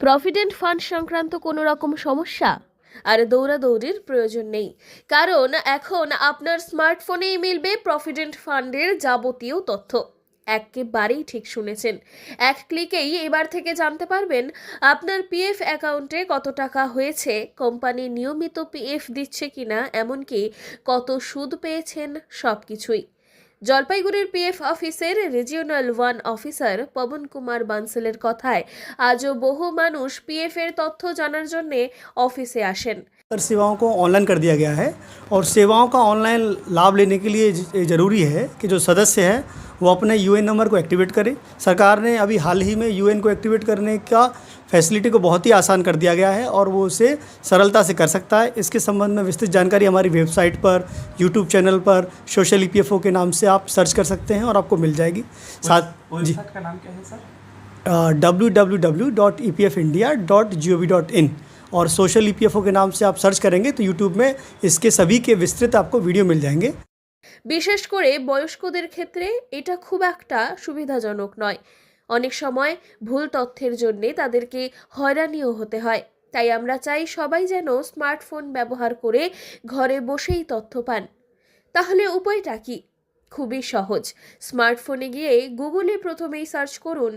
Provident fund সংক্রান্ত কোনো রকম সমস্যা আর দৌড়াদৌড়ির প্রয়োজন নেই, কারণ এখন আপনার স্মার্টফোনেই মিলবে প্রভিডেন্ট ফান্ডের যাবতীয় তথ্য। একেবারেই ঠিক শুনেছেন, এক ক্লিকেই এবার থেকে জানতে পারবেন আপনার পিএফ অ্যাকাউন্টে কত টাকা হয়েছে, কোম্পানি নিয়মিত পিএফ দিচ্ছে কিনা, এমনকি কত সুদ পেয়েছেন, সবকিছুই। জলপাইগুড়ির পিএফ অফিসের রিজিওনাল 1 অফিসার পবন কুমার বানসেলের কথায় আজও বহু মানুষ পিএফ এর তথ্য জানার জন্য অফিসে আসেন। सेवाओं को ऑनलाइन कर दिया गया है और सेवाओं का ऑनलाइन लाभ लेने के लिए ज़रूरी है कि जो सदस्य है वो अपने यूएन नंबर को एक्टिवेट करे। सरकार ने अभी हाल ही में यूएन को एक्टिवेट करने का फैसिलिटी को बहुत ही आसान कर दिया गया है और वो उसे सरलता से कर सकता है। इसके संबंध में विस्तृत जानकारी हमारी वेबसाइट पर, यूट्यूब चैनल पर सोशल ईपीएफओ के नाम से आप सर्च कर सकते हैं और आपको मिल जाएगी। साथ जी का नाम क्या है सर? www.epfindia.gov.in और सोशल ईपीएफओ के नाम से आप सर्च करेंगे तो यूट्यूब में इसके सभी के विस्तृत आपको वीडियो मिल जाएंगे। বিশেষ করে বয়স্কদের ক্ষেত্রে এটা খুব একটা সুবিধাজনক নয়। অনেক সময় ভুল তথ্যের জন্য তাদেরকে হয়রানিও হতে হয়। তাই আমরা চাই সবাই যেন স্মার্টফোন ব্যবহার করে ঘরে বসেই তথ্য পান। তাহলে উপায়টা কি? খুবই সহজ। স্মার্টফোনে গিয়ে গুগলে প্রথমেই সার্চ করুন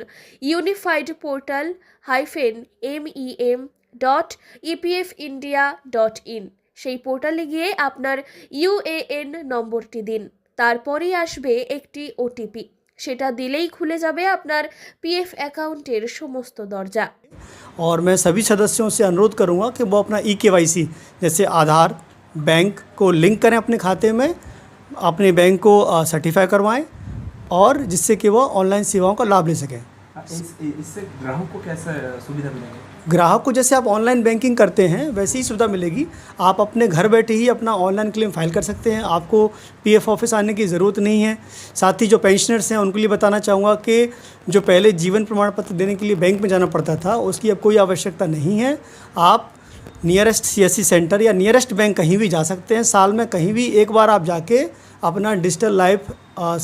unifiedportal-mem.epfindia.in। সেই পোর্টালে গিয়ে আপনার ইউএএন নম্বরটি দিন, তারপরেই আসবে একটি ওটিপি। সেটা দিলেই খুলে যাবে আপনার পিএফ অ্যাকাউন্টের সমস্ত দরজা। और मैं सभी सदस्यों से अनुरोध करूंगा कि वो अपना ई-केवाईसी जैसे आधार, बैंक को लिंक करें अपने खाते में, अपने बैंक को सर्टिफाई करवाएं और जिससे कि वो ऑनलाइन सेवाओं का लाभ ले सकें। इससे ग्राहक को कैसा सुविधा मिलेगी? ग्राहक को जैसे आप ऑनलाइन बैंकिंग करते हैं वैसे ही सुविधा मिलेगी। आप अपने घर बैठे ही अपना ऑनलाइन क्लेम फाइल कर सकते हैं, आपको पीएफ ऑफिस आने की ज़रूरत नहीं है। साथ ही जो पेंशनर्स हैं उनके लिए बताना चाहूँगा कि जो पहले जीवन प्रमाण पत्र देने के लिए बैंक में जाना पड़ता था उसकी अब कोई आवश्यकता नहीं है। आप नियरेस्ट सीएससी सेंटर या नियरेस्ट बैंक कहीं भी जा सकते हैं। साल में कहीं भी एक बार आप जाके अपना डिजिटल लाइफ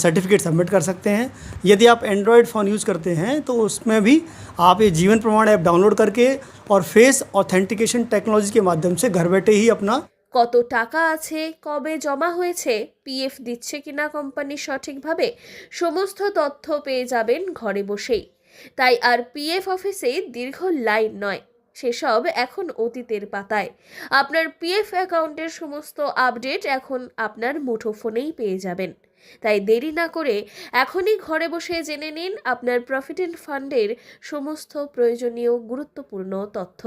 सर्टिफिकेट सबमिट कर सकते हैं। यदि आप एंड्रॉयड फ़ोन यूज़ करते हैं तो उसमें भी आप ये जीवन प्रमाण ऐप डाउनलोड करके और फेस ऑथेंटिकेशन टेक्नोलॉजी के माध्यम से घर बैठे ही अपना কত টাকা আছে, কবে জমা হয়েছে, পিএফ দিচ্ছে কিনা কোম্পানি সঠিকভাবে, সমস্ত তথ্য পেয়ে যাবেন ঘরে বসেই। তাই আর পিএফ অফিসে দীর্ঘ লাইন নয়, সেসব এখন অতীতের পাতায়। আপনার পিএফ অ্যাকাউন্টের সমস্ত আপডেট এখন আপনার মুঠোফোনেই পেয়ে যাবেন। তাই দেরি না করে এখনই ঘরে বসে জেনে নিন আপনার প্রভিডেন্ট ফান্ডের সমস্ত প্রয়োজনীয় গুরুত্বপূর্ণ তথ্য।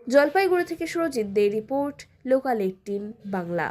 জলপাইগুড়ি থেকে সুরজিৎ দে রিপোর্ট, লোকাল 18 বাংলা।